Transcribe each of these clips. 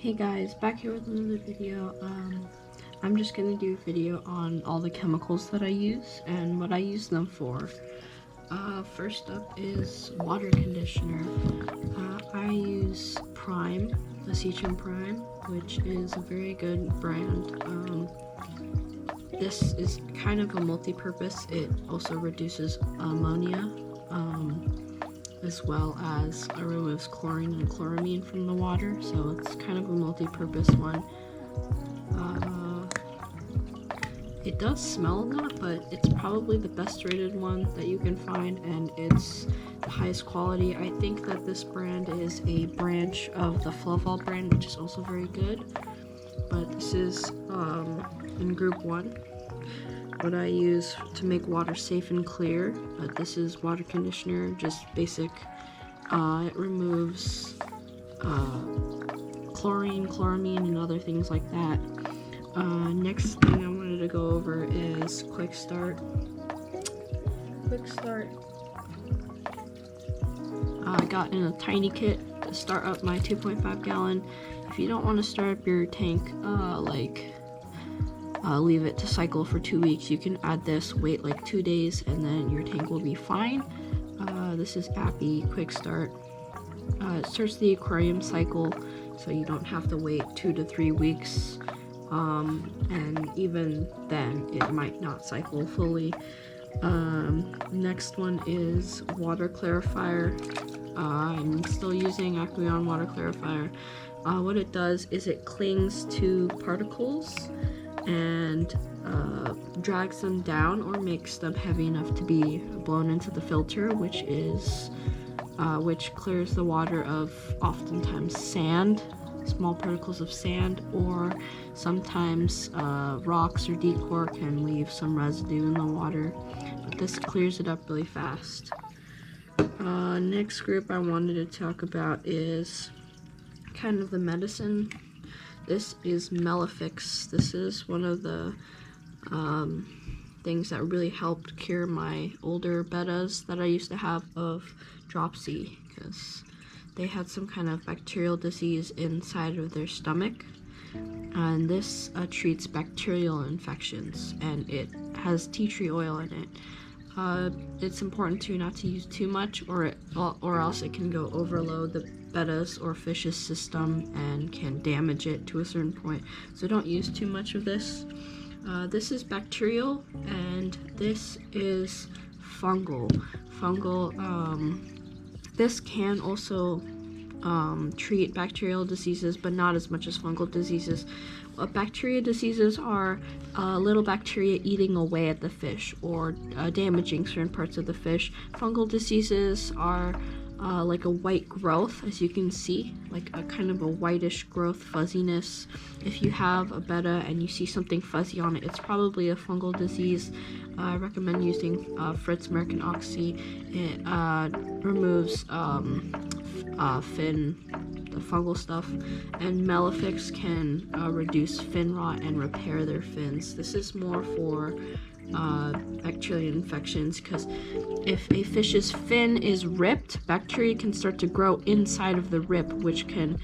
Hey guys, back here with another video. I'm just gonna do a video on all the chemicals that I use and what I use them for. First up is water conditioner. I use Prime, the Seachem Prime, which is a very good brand. This is kind of a multi-purpose. It also reduces ammonia, as well as removes chlorine and chloramine from the water, so it's kind of a multi-purpose one. It does smell a lot, but it's probably the best rated one that you can find, and it's the highest quality. I think that this brand is a branch of the Fluval brand, which is also very good, but this is in group 1. What I use to make water safe and clear. This is water conditioner, just basic. It removes chlorine, chloramine, and other things like that. Next thing I wanted to go over is Quick Start. I got in a tiny kit to start up my 2.5 gallon. If you don't want to start up your tank, leave it to cycle for 2 weeks, you can add this, wait like 2 days, and then your tank will be fine. This is Aqeuon Quick Start. It starts the aquarium cycle, so you don't have to wait 2 to 3 weeks. And even then, it might not cycle fully. Next one is water clarifier. I'm still using Aqeuon water clarifier. What it does is it clings to particles and drags them down or makes them heavy enough to be blown into the filter, which clears the water of oftentimes sand, small particles of sand, or sometimes rocks or decor can leave some residue in the water, but this clears it up really fast. Next group I wanted to talk about is kind of the medicine. This is Melafix. This is one of the things that really helped cure my older bettas that I used to have of dropsy, because they had some kind of bacterial disease inside of their stomach, and this treats bacterial infections, and it has tea tree oil in it. It's important not to use too much, or else it can go overload the bettas or fish's system and can damage it to a certain point. So don't use too much of this. This is bacterial, and this is fungal. This can also treat bacterial diseases, but not as much as fungal diseases. Bacteria diseases are little bacteria eating away at the fish or damaging certain parts of the fish. Fungal diseases are like a white growth, as you can see, like a kind of a whitish growth, fuzziness. If you have a betta and you see something fuzzy on it, it's probably a fungal disease. I recommend using Fritz-Gaurd Maracyn Oxy. It removes fin, the fungal stuff, and Melafix can reduce fin rot and repair their fins. This is more for bacterial infections, because if a fish's fin is ripped, bacteria can start to grow inside of the rip, which can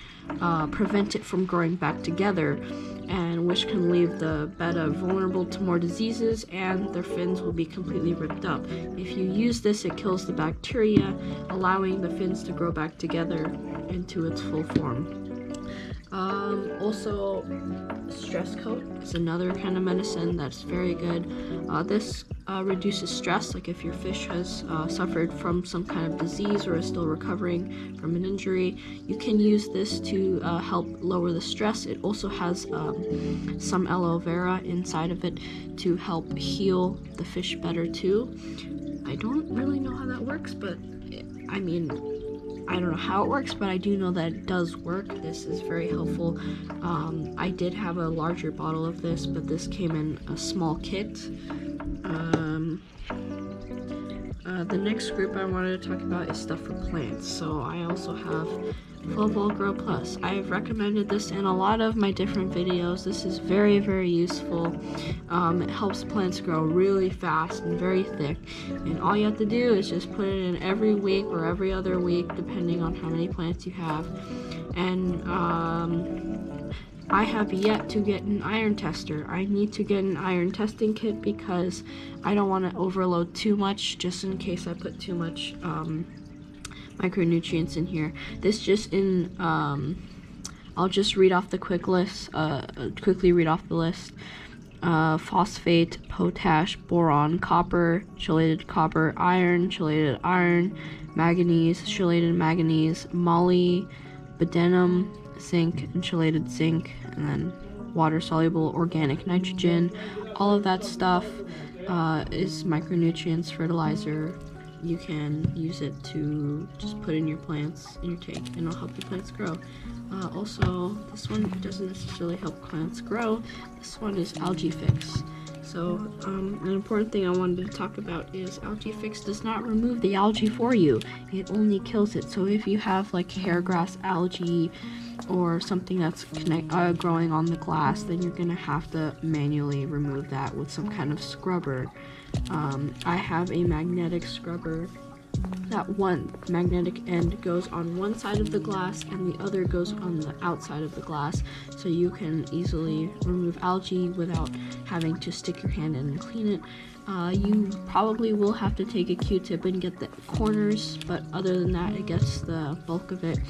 prevent it from growing back together, and which can leave the betta vulnerable to more diseases, and their fins will be completely ripped up. If you use this, it kills the bacteria, allowing the fins to grow back together into its full form. Also, stress coat is another kind of medicine that's very good. This reduces stress, like if your fish has suffered from some kind of disease or is still recovering from an injury, you can use this to help lower the stress. It also has some aloe vera inside of it to help heal the fish better too. I don't really know how that works, but I don't know how it works, but I do know that it does work. This is very helpful. I did have a larger bottle of this, but this came in a small kit. The next group I wanted to talk about is stuff for plants. So I also have Fluval Grow Plus. I have recommended this in a lot of my different videos. This is very, very useful. It helps plants grow really fast and very thick, and all you have to do is just put it in every week or every other week, depending on how many plants you have. And I have yet to get an iron tester. I need to get an iron testing kit because I don't want to overload too much, just in case I put too much micronutrients in here. This just in, I'll just read off the quickly read off the list. Phosphate, potash, boron, copper, chelated copper, iron, chelated iron, manganese, chelated manganese, molybdenum, zinc, and chelated zinc, and then water-soluble organic nitrogen. All of that stuff is micronutrients, fertilizer. You can use it to just put in your plants in your tank, and it'll help your plants grow. Also, this one doesn't necessarily help plants grow. This one is Algaefix. So, an important thing I wanted to talk about is Algaefix does not remove the algae for you. It only kills it. So if you have like hairgrass algae or something that's growing on the glass, then you're gonna have to manually remove that with some kind of scrubber. I have a magnetic scrubber. That one magnetic end goes on one side of the glass and the other goes on the outside of the glass, so you can easily remove algae without having to stick your hand in and clean it. You probably will have to take a Q-tip and get the corners, but other than that, it gets the bulk of it.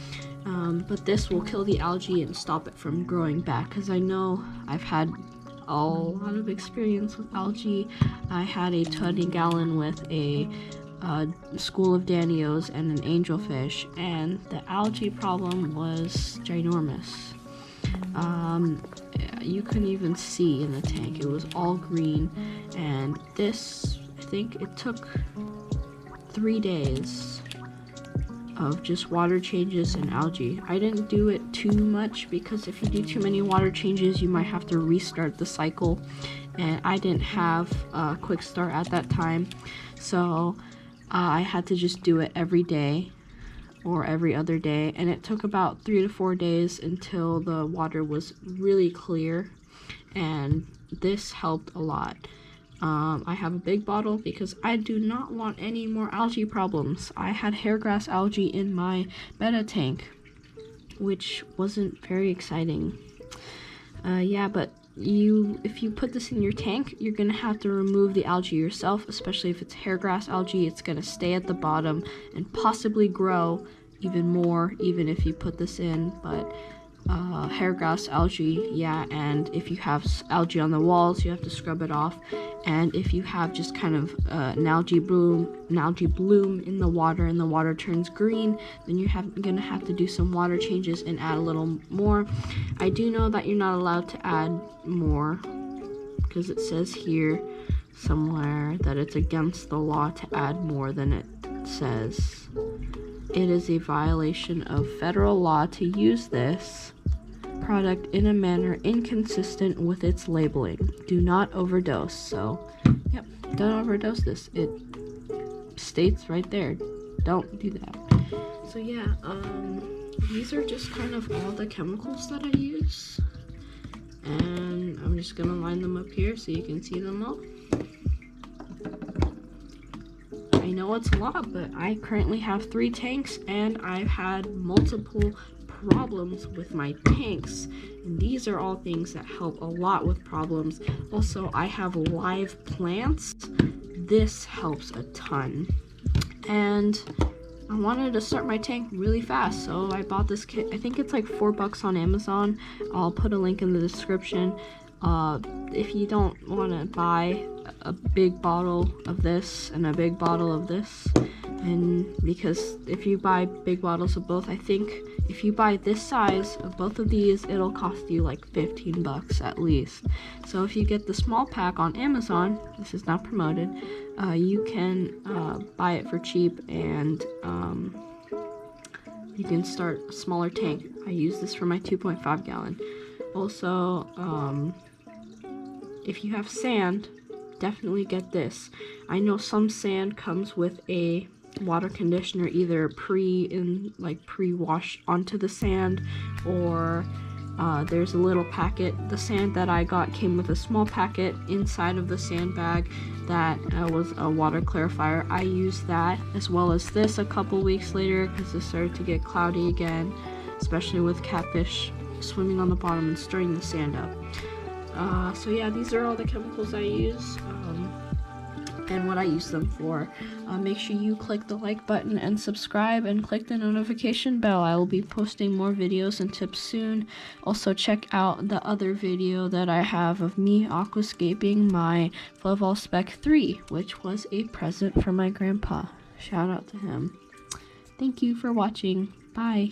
But this will kill the algae and stop it from growing back, because I know I've had a lot of experience with algae. I had a 20-gallon with a school of Danios and an angelfish, and the algae problem was ginormous. You couldn't even see in the tank. It was all green, and this, I think it took 3 days of just water changes and algae. I didn't do it too much because if you do too many water changes, you might have to restart the cycle, and I didn't have a quick start at that time, so I had to just do it every day or every other day, and it took about 3 to 4 days until the water was really clear, and this helped a lot. I have a big bottle because I do not want any more algae problems. I had hairgrass algae in my betta tank, which wasn't very exciting. Yeah, but if you put this in your tank, you're gonna have to remove the algae yourself, especially if it's hairgrass algae. It's gonna stay at the bottom and possibly grow even more even if you put this in. But hairgrass algae, yeah, and if you have algae on the walls, you have to scrub it off. And if you have just kind of an algae bloom in the water and the water turns green, then you're gonna have to do some water changes and add a little more. I do know that you're not allowed to add more because it says here somewhere that it's against the law to add more than it says. It is a violation of federal law to use this product in a manner inconsistent with its labeling. Do not overdose. So, yep, don't overdose this. It states right there, don't do that. So yeah, these are just kind of all the chemicals that I use, and I'm just gonna line them up here so you can see them all. I know it's a lot, but I currently have 3 tanks, and I've had multiple problems with my tanks, and these are all things that help a lot with problems. Also, I have live plants. This helps a ton, and I wanted to start my tank really fast, so I bought this kit. I think it's like $4 on Amazon. I'll put a link in the description. If you don't want to buy a big bottle of this and a big bottle of this, and because if you buy big bottles of both, I think if you buy this size of both of these, it'll cost you like $15 at least. So if you get the small pack on Amazon, this is not promoted, you can buy it for cheap, and you can start a smaller tank. I use this for my 2.5 gallon. Also, if you have sand, definitely get this. I know some sand comes with a water conditioner, either pre-washed onto the sand, or there's a little packet. The sand that I got came with a small packet inside of the sand bag that was a water clarifier. I used that as well as this a couple weeks later because it started to get cloudy again, especially with catfish swimming on the bottom and stirring the sand up. So yeah, these are all the chemicals I use and what I use them for. Make sure you click the like button and subscribe and click the notification bell. I will be posting more videos and tips soon. Also check out the other video that I have of me aquascaping my Fluval Spec 3, which was a present from my grandpa. Shout out to him. Thank you for watching. Bye.